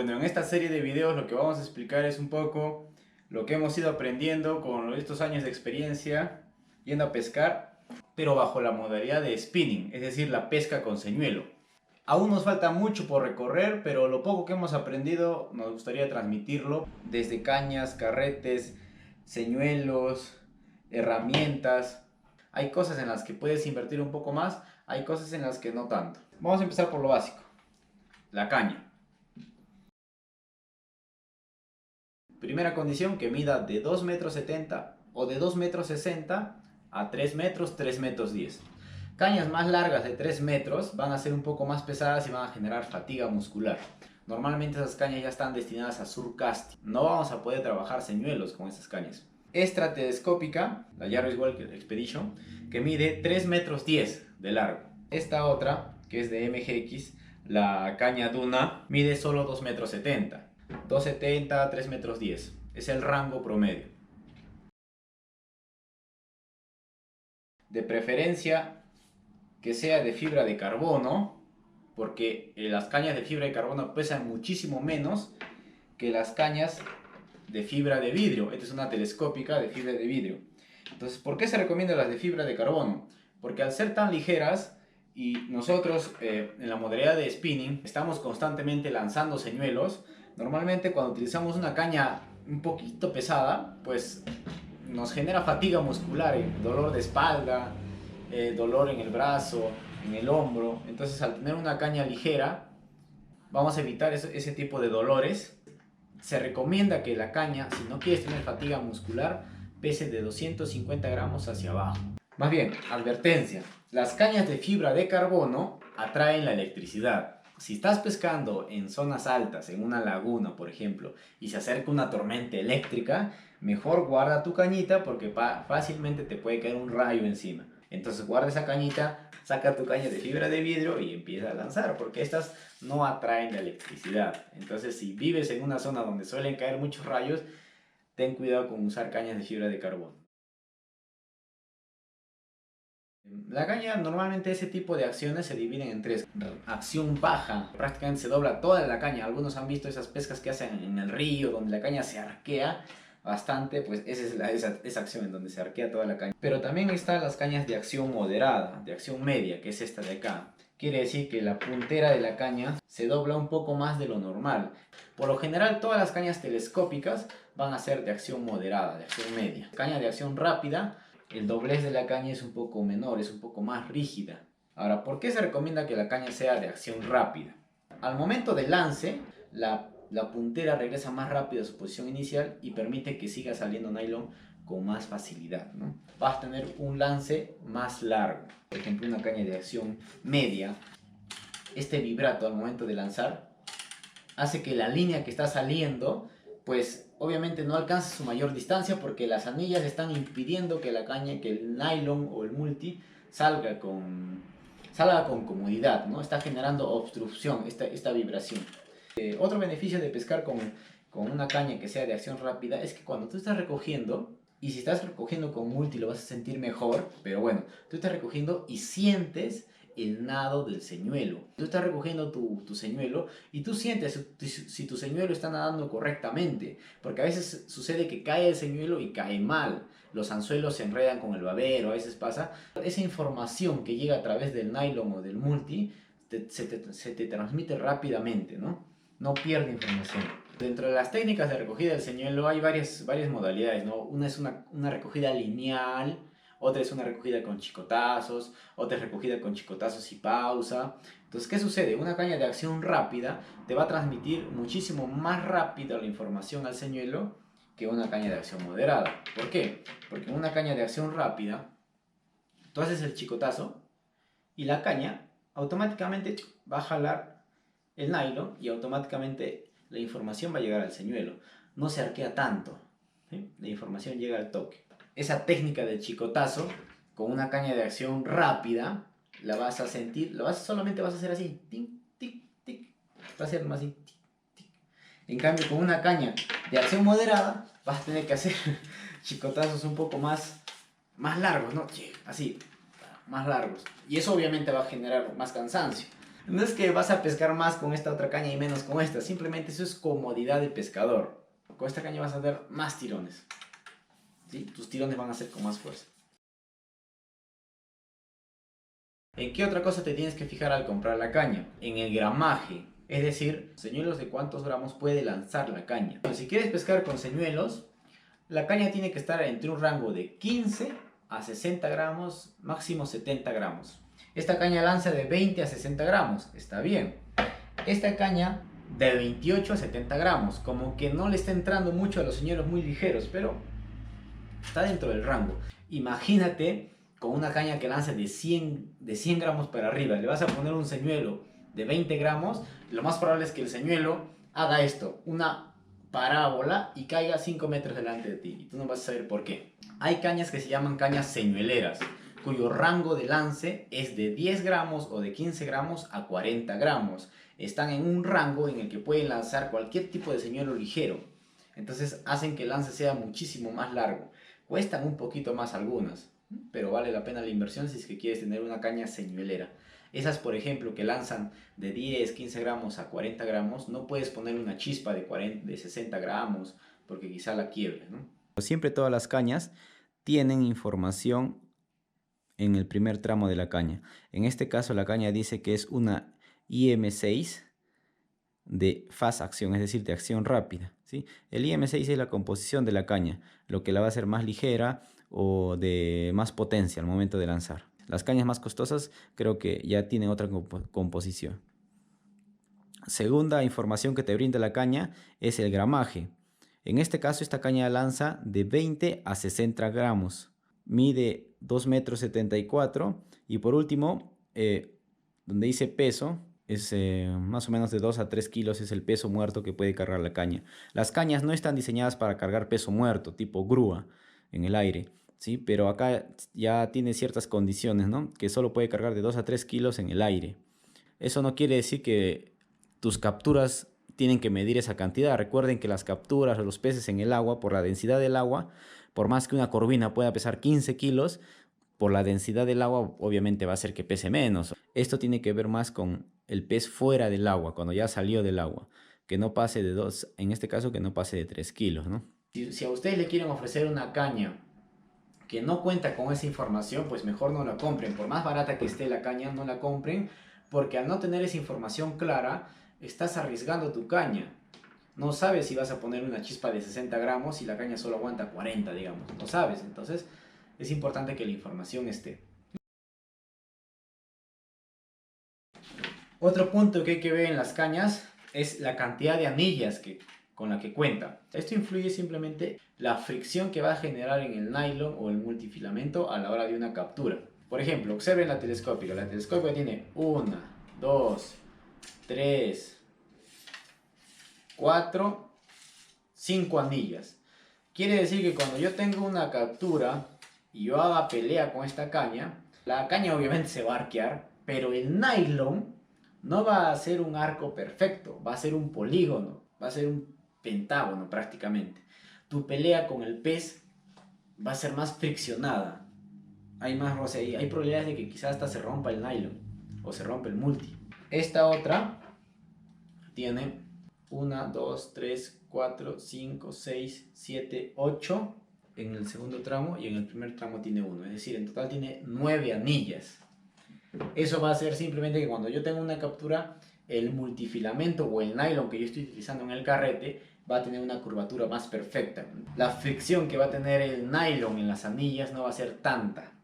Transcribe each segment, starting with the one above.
Bueno, en esta serie de videos lo que vamos a explicar es un poco lo que hemos ido aprendiendo con estos años de experiencia yendo a pescar, pero bajo la modalidad de spinning, es decir, la pesca con señuelo. Aún nos falta mucho por recorrer, pero lo poco que hemos aprendido nos gustaría transmitirlo desde cañas, carretes, señuelos, herramientas. Hay cosas en las que puedes invertir un poco más, hay cosas en las que no tanto. Vamos a empezar por lo básico, la caña. Primera condición, que mida de 2,70 m o de 2,60 m a 3 metros, 3,10 m. Cañas más largas de 3 metros van a ser un poco más pesadas y van a generar fatiga muscular. Normalmente esas cañas ya están destinadas a surcasting. No vamos a poder trabajar señuelos con esas cañas. Esta telescópica, la Jarvis Walker Expedition, que mide 3,10 metros de largo. Esta otra, que es de MGX, la caña Duna, mide solo 2,70 metros. 2,70, 3,10 metros. Es el rango promedio. De preferencia que sea de fibra de carbono, porque las cañas de fibra de carbono pesan muchísimo menos que las cañas de fibra de vidrio. Esta es una telescópica de fibra de vidrio. Entonces, ¿por qué se recomienda las de fibra de carbono? Porque al ser tan ligeras y nosotros en la modalidad de spinning estamos constantemente lanzando señuelos, normalmente cuando utilizamos una caña un poquito pesada, pues nos genera fatiga muscular, dolor de espalda, dolor en el brazo, en el hombro. Entonces, al tener una caña ligera, vamos a evitar ese tipo de dolores. Se recomienda que la caña, si no quieres tener fatiga muscular, pese de 250 gramos hacia abajo. Más bien, advertencia, las cañas de fibra de carbono atraen la electricidad. Si estás pescando en zonas altas, en una laguna por ejemplo, y se acerca una tormenta eléctrica, mejor guarda tu cañita porque fácilmente te puede caer un rayo encima. Entonces guarda esa cañita, saca tu caña de fibra de vidrio y empieza a lanzar, porque estas no atraen la electricidad. Entonces, si vives en una zona donde suelen caer muchos rayos, ten cuidado con usar cañas de fibra de carbono. La caña, normalmente ese tipo de acciones se dividen en tres. Acción baja, prácticamente se dobla toda la caña. Algunos han visto esas pescas que hacen en el río, donde la caña se arquea bastante, pues esa es esa acción en donde se arquea toda la caña. Pero también están las cañas de acción moderada, de acción media, que es esta de acá. Quiere decir que la puntera de la caña se dobla un poco más de lo normal. Por lo general, todas las cañas telescópicas van a ser de acción moderada, de acción media. Caña de acción rápida, el doblez de la caña es un poco menor, es un poco más rígida. Ahora, ¿por qué se recomienda que la caña sea de acción rápida? Al momento del lance, la puntera regresa más rápido a su posición inicial y permite que siga saliendo nylon con más facilidad, ¿no? Vas a tener un lance más largo. Por ejemplo, una caña de acción media, este vibrato al momento de lanzar hace que la línea que está saliendo, pues obviamente no alcance su mayor distancia porque las anillas están impidiendo que la caña, que el nylon o el multi salga con comodidad, ¿no? Está generando obstrucción, esta vibración. Otro beneficio de pescar con una caña que sea de acción rápida es que cuando tú estás recogiendo, y si estás recogiendo con multi lo vas a sentir mejor, pero bueno, tú estás recogiendo y sientes el nado del señuelo. Tú estás recogiendo tu señuelo y tú sientes si tu señuelo está nadando correctamente, porque a veces sucede que cae el señuelo y cae mal. Los anzuelos se enredan con el babero, a veces pasa. Esa información que llega a través del nylon o del multi se te transmite rápidamente, ¿no? No pierde información. Dentro de las técnicas de recogida del señuelo hay varias modalidades, ¿no? Una es una recogida lineal, otra es una recogida con chicotazos, otra es recogida con chicotazos y pausa. Entonces, ¿qué sucede? Una caña de acción rápida te va a transmitir muchísimo más rápido la información al señuelo que una caña de acción moderada. ¿Por qué? Porque en una caña de acción rápida, tú haces el chicotazo y la caña automáticamente va a jalar el nylon y automáticamente la información va a llegar al señuelo. No se arquea tanto, ¿sí? La información llega al toque. Esa técnica del chicotazo con una caña de acción rápida la vas a sentir, solamente vas a hacer así, tic, tic, tic, va a ser más así, tic, tic. En cambio, con una caña de acción moderada vas a tener que hacer chicotazos un poco más largos, ¿no? Así, más largos. Y eso obviamente va a generar más cansancio. No es que vas a pescar más con esta otra caña y menos con esta, simplemente eso es comodidad de pescador. Con esta caña vas a tener más tirones, ¿sí? Tus tirones van a ser con más fuerza. ¿En qué otra cosa te tienes que fijar al comprar la caña? En el gramaje, es decir, señuelos de cuántos gramos puede lanzar la caña. Entonces, si quieres pescar con señuelos, la caña tiene que estar entre un rango de 15 a 60 gramos, máximo 70 gramos. Esta caña lanza de 20 a 60 gramos, está bien. Esta caña de 28 a 70 gramos, como que no le está entrando mucho a los señuelos muy ligeros, pero está dentro del rango. Imagínate con una caña que lance de 100 gramos para arriba, le vas a poner un señuelo de 20 gramos, lo más probable es que el señuelo haga esto, una parábola y caiga 5 metros delante de ti. Y tú no vas a saber por qué. Hay cañas que se llaman cañas señueleras, cuyo rango de lance es de 10 gramos o de 15 gramos a 40 gramos. Están en un rango en el que pueden lanzar cualquier tipo de señuelo ligero. Entonces hacen que el lance sea muchísimo más largo. Cuestan un poquito más algunas, pero vale la pena la inversión si es que quieres tener una caña señuelera. Esas, por ejemplo, que lanzan de 10, 15 gramos a 40 gramos, no puedes poner una chispa de 60 gramos porque quizá la quiebre, ¿no? Siempre todas las cañas tienen información en el primer tramo de la caña. En este caso la caña dice que es una IM6 de fast acción, es decir, de acción rápida, ¿sí? El IM6 es la composición de la caña, lo que la va a hacer más ligera o de más potencia al momento de lanzar. Las cañas más costosas creo que ya tienen otra composición. Segunda información que te brinda la caña es el gramaje. En este caso esta caña lanza de 20 a 60 gramos, mide 2,74 m y por último, donde dice peso, es más o menos de 2 a 3 kilos es el peso muerto que puede cargar la caña. Las cañas no están diseñadas para cargar peso muerto, tipo grúa en el aire, ¿sí? Pero acá ya tiene ciertas condiciones, ¿no? Que solo puede cargar de 2 a 3 kilos en el aire. Eso no quiere decir que tus capturas tienen que medir esa cantidad. Recuerden que las capturas o los peces en el agua, por la densidad del agua, por más que una corvina pueda pesar 15 kilos, por la densidad del agua obviamente va a hacer que pese menos. Esto tiene que ver más con el pez fuera del agua, cuando ya salió del agua, que no pase de 2, en este caso que no pase de 3 kilos, ¿no? Si a ustedes le quieren ofrecer una caña que no cuenta con esa información, pues mejor no la compren. Por más barata que esté la caña, no la compren, porque al no tener esa información clara, estás arriesgando tu caña. No sabes si vas a poner una chispa de 60 gramos y la caña solo aguanta 40, digamos. No sabes, entonces es importante que la información esté. Otro punto que hay que ver en las cañas es la cantidad de anillas con la que cuenta. Esto influye simplemente la fricción que va a generar en el nylon o el multifilamento a la hora de una captura. Por ejemplo, observen la telescópica. La telescópica tiene 1, 2, 3, 4, 5 anillas. Quiere decir que cuando yo tengo una captura y yo haga pelea con esta caña, la caña obviamente se va a arquear, pero el nylon no va a ser un arco perfecto, va a ser un polígono, va a ser un pentágono prácticamente. Tu pelea con el pez va a ser más friccionada. Hay más roce ahí, hay probabilidades de que quizás hasta se rompa el nylon o se rompa el multi. Esta otra tiene 1, 2, 3, 4, 5, 6, 7, 8 en el segundo tramo y en el primer tramo tiene 1. Es decir, en total tiene 9 anillas. Eso va a hacer simplemente que cuando yo tengo una captura, el multifilamento o el nylon que yo estoy utilizando en el carrete va a tener una curvatura más perfecta. La fricción que va a tener el nylon en las anillas no va a ser tanta.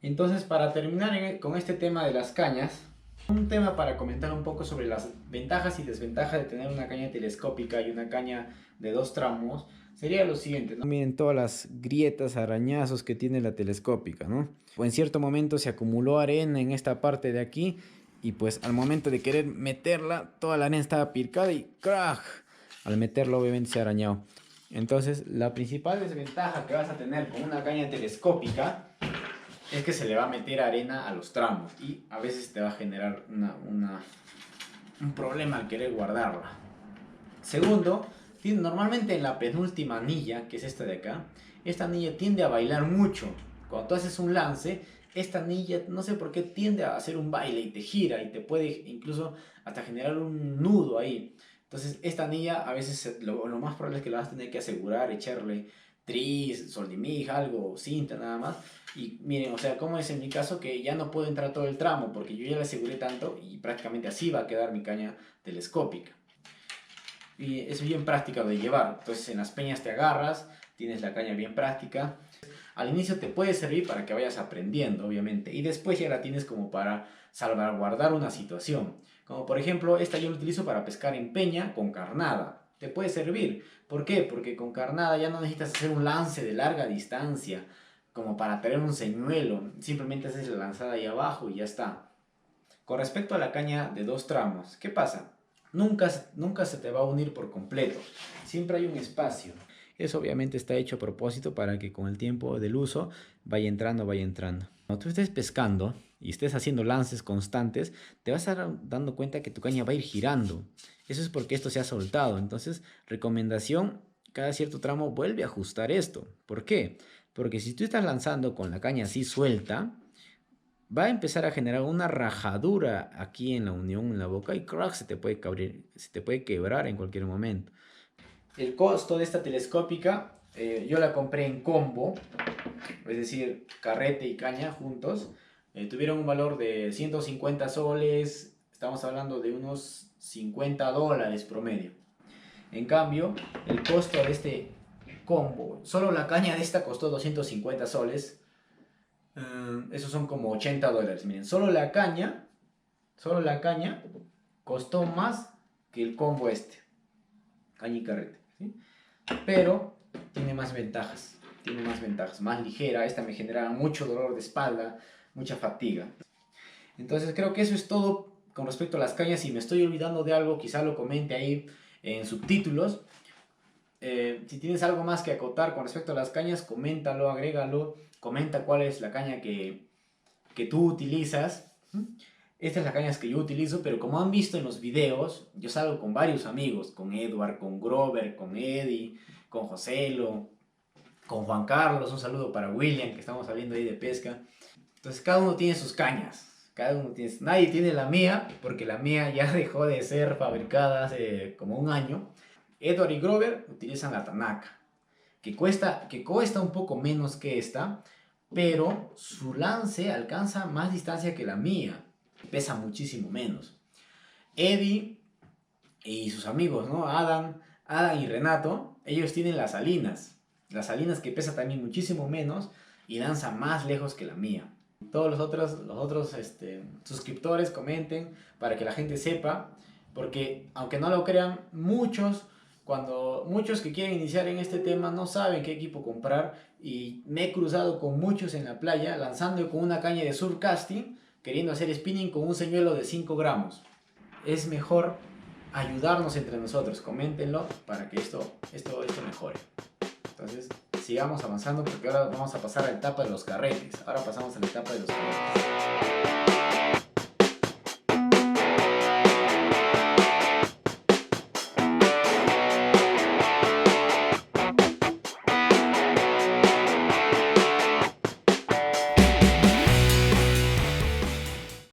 Entonces, para terminar con este tema de las cañas, un tema para comentar un poco sobre las ventajas y desventajas de tener una caña telescópica y una caña de 2 tramos sería lo siguiente, ¿no? Miren todas las grietas, arañazos que tiene la telescópica, ¿no? O en cierto momento se acumuló arena en esta parte de aquí y pues al momento de querer meterla, toda la arena estaba picada y ¡crack! Al meterlo obviamente se ha arañado. Entonces, la principal desventaja que vas a tener con una caña telescópica es que se le va a meter arena a los tramos y a veces te va a generar un problema al querer guardarla. Segundo, normalmente en la penúltima anilla, que es esta de acá, esta anilla tiende a bailar mucho. Cuando tú haces un lance, esta anilla, no sé por qué, tiende a hacer un baile y te gira y te puede incluso hasta generar un nudo ahí. Entonces, esta anilla a veces lo más probable es que la vas a tener que asegurar, echarle tris, soldimija, algo, cinta nada más. Y miren, o sea, como es en mi caso que ya no puedo entrar todo el tramo porque yo ya le aseguré tanto y prácticamente así va a quedar mi caña telescópica. Y es bien práctica de llevar. Entonces en las peñas te agarras, tienes la caña bien práctica. Al inicio te puede servir para que vayas aprendiendo, obviamente, y después ya la tienes como para salvaguardar una situación. Como por ejemplo, esta yo la utilizo para pescar en peña con carnada. Te puede servir. ¿Por qué? Porque con carnada ya no necesitas hacer un lance de larga distancia, como para tener un señuelo. Simplemente haces la lanzada ahí abajo y ya está. Con respecto a la caña de 2 tramos, ¿qué pasa? Nunca se te va a unir por completo. Siempre hay un espacio. Eso obviamente está hecho a propósito para que con el tiempo del uso vaya entrando, vaya entrando. Cuando tú estés pescando y estés haciendo lances constantes, te vas a estar dando cuenta que tu caña va a ir girando. Eso es porque esto se ha soltado. Entonces, recomendación, cada cierto tramo vuelve a ajustar esto. ¿Por qué? Porque si tú estás lanzando con la caña así suelta, va a empezar a generar una rajadura aquí en la unión, en la boca, y crack, se te puede quebrar en cualquier momento. El costo de esta telescópica, yo la compré en combo, es decir, carrete y caña juntos. Tuvieron un valor de 150 soles, estamos hablando de unos $50 promedio. En cambio, el costo de este combo, solo la caña de esta costó 250 soles. Esos son como $80. Miren, solo la caña costó más que el combo este. Caña y carrete. ¿Sí? Pero tiene más ventajas. Más ligera. Esta me generaba mucho dolor de espalda, mucha fatiga. Entonces creo que eso es todo con respecto a las cañas. Si me estoy olvidando de algo, quizá lo comente ahí en subtítulos. Si tienes algo más que acotar con respecto a las cañas, coméntalo, agrégalo. Comenta cuál es la caña que tú utilizas. Estas son las cañas que yo utilizo, pero como han visto en los videos, yo salgo con varios amigos, con Edward, con Grover, con Eddie, con Joselo, con Juan Carlos, un saludo para William, que estamos saliendo ahí de pesca. Entonces cada uno tiene sus cañas, nadie tiene la mía, porque la mía ya dejó de ser fabricada hace como un año. Edward y Grover utilizan la Tanaka, que cuesta un poco menos que esta, pero su lance alcanza más distancia que la mía, pesa muchísimo menos. Eddie y sus amigos, ¿no? Adam y Renato, ellos tienen las Salinas que pesa también muchísimo menos y lanza más lejos que la mía. Todos los otros suscriptores comenten para que la gente sepa, porque aunque no lo crean, muchos que quieren iniciar en este tema no saben qué equipo comprar, y me he cruzado con muchos en la playa lanzando con una caña de surfcasting queriendo hacer spinning con un señuelo de 5 gramos. Es mejor ayudarnos entre nosotros, coméntenlo para que esto mejore. Entonces sigamos avanzando, porque ahora vamos a pasar a la etapa de los carretes. Ahora pasamos a la etapa de los carretes.